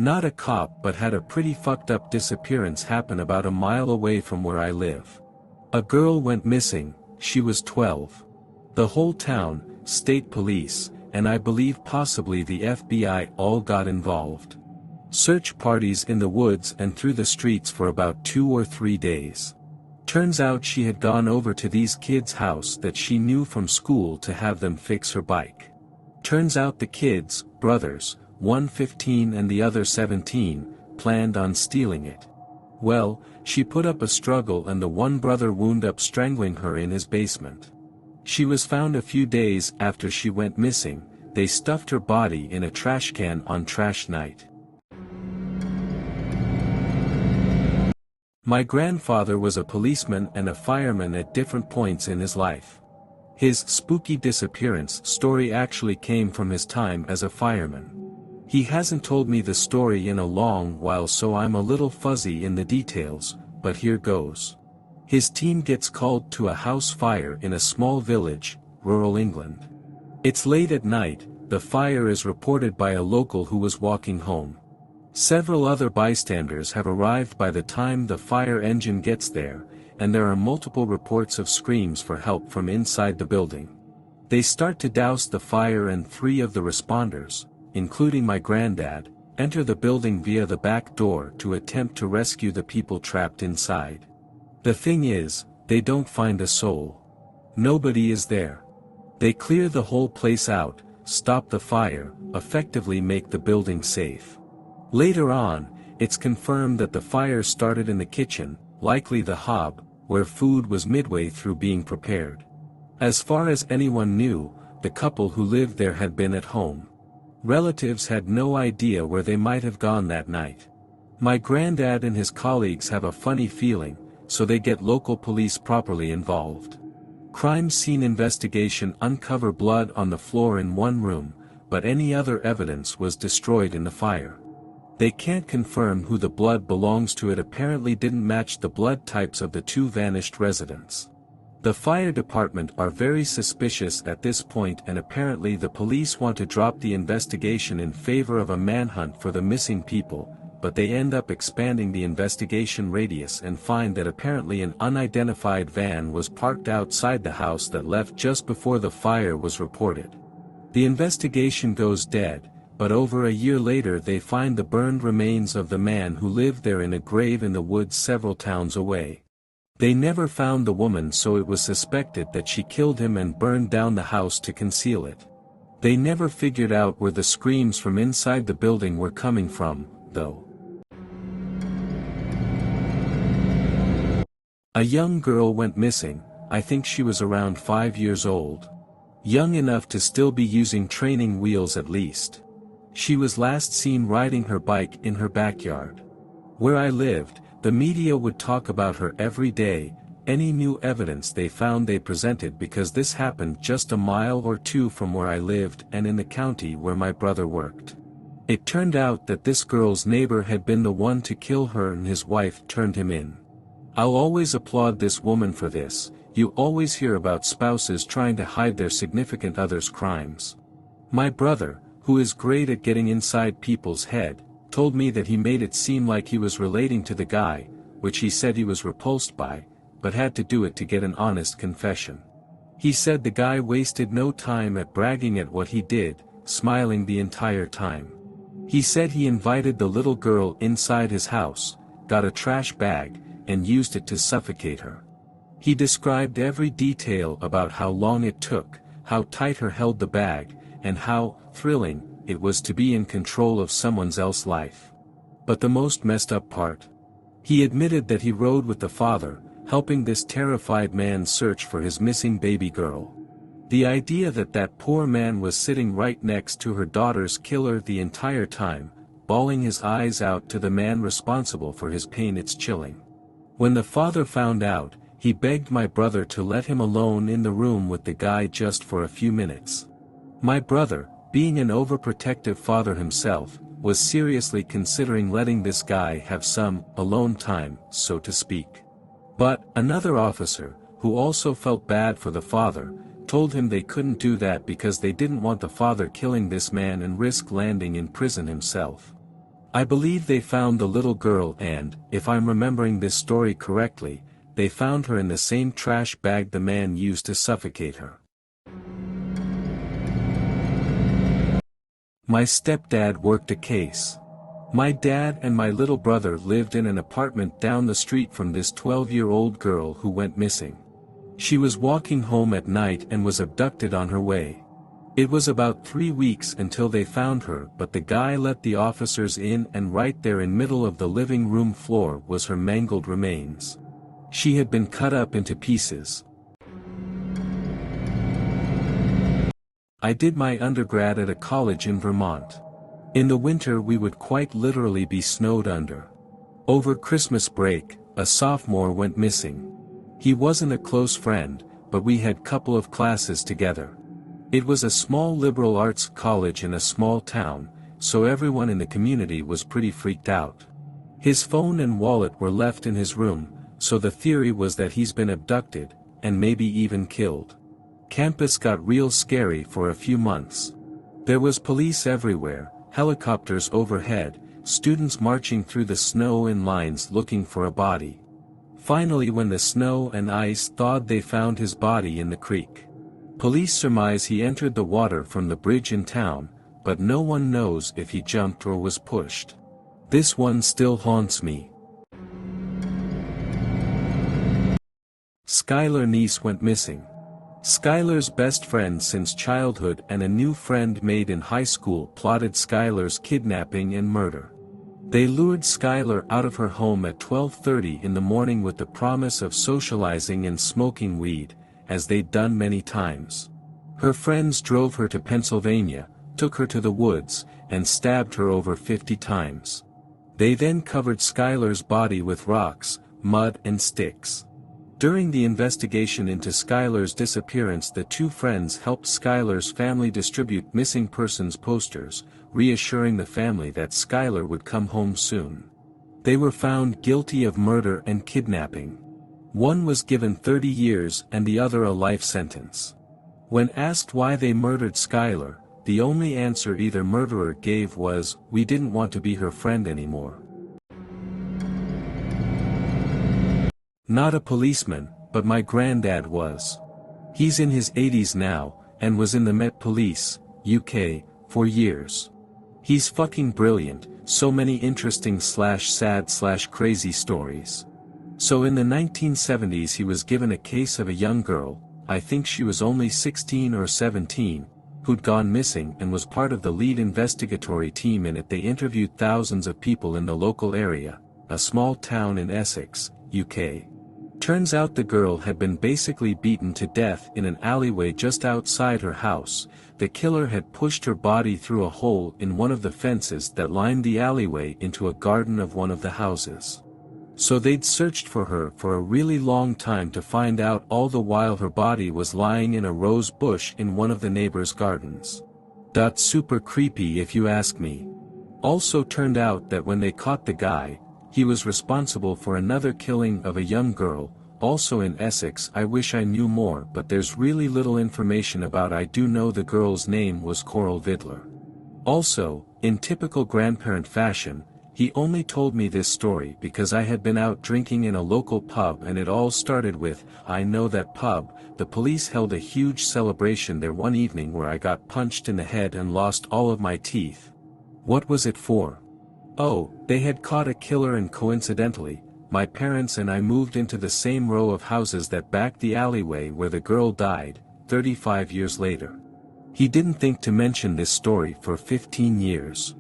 Not a cop, but had a pretty fucked up disappearance happen about a mile away from where I live. A girl went missing, she was 12. The whole town, state police, and I believe possibly the FBI all got involved. Search parties in the woods and through the streets for about 2 or 3 days. Turns out she had gone over to these kids' house that she knew from school to have them fix her bike. Turns out the kids, brothers, one 15 and the other 17, planned on stealing it. Well, she put up a struggle and the one brother wound up strangling her in his basement. She was found a few days after she went missing. They stuffed her body in a trash can on trash night. My grandfather was a policeman and a fireman at different points in his life. His spooky disappearance story actually came from his time as a fireman. He hasn't told me the story in a long while, so I'm a little fuzzy in the details, but here goes. His team gets called to a house fire in a small village, rural England. It's late at night. The fire is reported by a local who was walking home. Several other bystanders have arrived by the time the fire engine gets there, and there are multiple reports of screams for help from inside the building. They start to douse the fire and 3 of the responders, including my granddad, enter the building via the back door to attempt to rescue the people trapped inside. The thing is, they don't find a soul. Nobody is there. They clear the whole place out, stop the fire, effectively make the building safe. Later on, it's confirmed that the fire started in the kitchen, likely the hob, where food was midway through being prepared. As far as anyone knew, the couple who lived there had been at home. Relatives had no idea where they might have gone that night. My granddad and his colleagues have a funny feeling, so they get local police properly involved. Crime scene investigation uncover blood on the floor in one room, but any other evidence was destroyed in the fire. They can't confirm who the blood belongs to. It apparently didn't match the blood types of the 2 vanished residents. The fire department are very suspicious at this point, and apparently the police want to drop the investigation in favor of a manhunt for the missing people, but they end up expanding the investigation radius and find that apparently an unidentified van was parked outside the house that left just before the fire was reported. The investigation goes dead, but over a year later they find the burned remains of the man who lived there in a grave in the woods several towns away. They never found the woman, so it was suspected that she killed him and burned down the house to conceal it. They never figured out where the screams from inside the building were coming from, though. A young girl went missing. I think she was around 5 years old. Young enough to still be using training wheels at least. She was last seen riding her bike in her backyard. Where I lived, the media would talk about her every day. Any new evidence they found they presented, because this happened just a mile or 2 from where I lived and in the county where my brother worked. It turned out that this girl's neighbor had been the one to kill her and his wife turned him in. I'll always applaud this woman for this. You always hear about spouses trying to hide their significant other's crimes. My brother, who is great at getting inside people's head, told me that he made it seem like he was relating to the guy, which he said he was repulsed by, but had to do it to get an honest confession. He said the guy wasted no time at bragging at what he did, smiling the entire time. He said he invited the little girl inside his house, got a trash bag, and used it to suffocate her. He described every detail about how long it took, how tight her held the bag, and how thrilling it was to be in control of someone else's life. But the most messed up part? He admitted that he rode with the father, helping this terrified man search for his missing baby girl. The idea that that poor man was sitting right next to her daughter's killer the entire time, bawling his eyes out to the man responsible for his pain, it's chilling. When the father found out, he begged my brother to let him alone in the room with the guy just for a few minutes. My brother, being an overprotective father himself, was seriously considering letting this guy have some alone time, so to speak. But another officer, who also felt bad for the father, told him they couldn't do that because they didn't want the father killing this man and risk landing in prison himself. I believe they found the little girl and, if I'm remembering this story correctly, they found her in the same trash bag the man used to suffocate her. My stepdad worked a case. My dad and my little brother lived in an apartment down the street from this 12-year-old girl who went missing. She was walking home at night and was abducted on her way. It was about 3 weeks until they found her, but the guy let the officers in, and right there in middle of the living room floor was her mangled remains. She had been cut up into pieces. I did my undergrad at a college in Vermont. In the winter we would quite literally be snowed under. Over Christmas break, a sophomore went missing. He wasn't a close friend, but we had couple of classes together. It was a small liberal arts college in a small town, so everyone in the community was pretty freaked out. His phone and wallet were left in his room, so the theory was that he's been abducted, and maybe even killed. Campus got real scary for a few months. There was police everywhere, helicopters overhead, students marching through the snow in lines looking for a body. Finally, when the snow and ice thawed, they found his body in the creek. Police surmise he entered the water from the bridge in town, but no one knows if he jumped or was pushed. This one still haunts me. Skylar niece went missing. Skylar's best friend since childhood and a new friend made in high school plotted Skylar's kidnapping and murder. They lured Skylar out of her home at 12:30 in the morning with the promise of socializing and smoking weed, as they'd done many times. Her friends drove her to Pennsylvania, took her to the woods, and stabbed her over 50 times. They then covered Skylar's body with rocks, mud and sticks. During the investigation into Skylar's disappearance, the two friends helped Skylar's family distribute missing persons posters, reassuring the family that Skylar would come home soon. They were found guilty of murder and kidnapping. One was given 30 years and the other a life sentence. When asked why they murdered Skylar, the only answer either murderer gave was, "We didn't want to be her friend anymore." Not a policeman, but my granddad was. He's in his 80s now, and was in the Met Police, UK, for years. He's fucking brilliant, so many interesting /sad/ crazy stories. So in the 1970s he was given a case of a young girl, I think she was only 16 or 17, who'd gone missing and was part of the lead investigatory team in it. They interviewed thousands of people in the local area, a small town in Essex, UK. Turns out the girl had been basically beaten to death in an alleyway just outside her house. The killer had pushed her body through a hole in one of the fences that lined the alleyway into a garden of one of the houses. So they'd searched for her for a really long time to find out, all the while her body was lying in a rose bush in one of the neighbors' gardens. Super creepy if you ask me. Also turned out that when they caught the guy, he was responsible for another killing of a young girl, also in Essex. I wish I knew more, but there's really little information about. I do know the girl's name was Coral Vidler. Also, in typical grandparent fashion, he only told me this story because I had been out drinking in a local pub, and it all started with, "I know that pub, the police held a huge celebration there one evening where I got punched in the head and lost all of my teeth." What was it for? Oh, they had caught a killer, and coincidentally, my parents and I moved into the same row of houses that backed the alleyway where the girl died, 35 years later. He didn't think to mention this story for 15 years.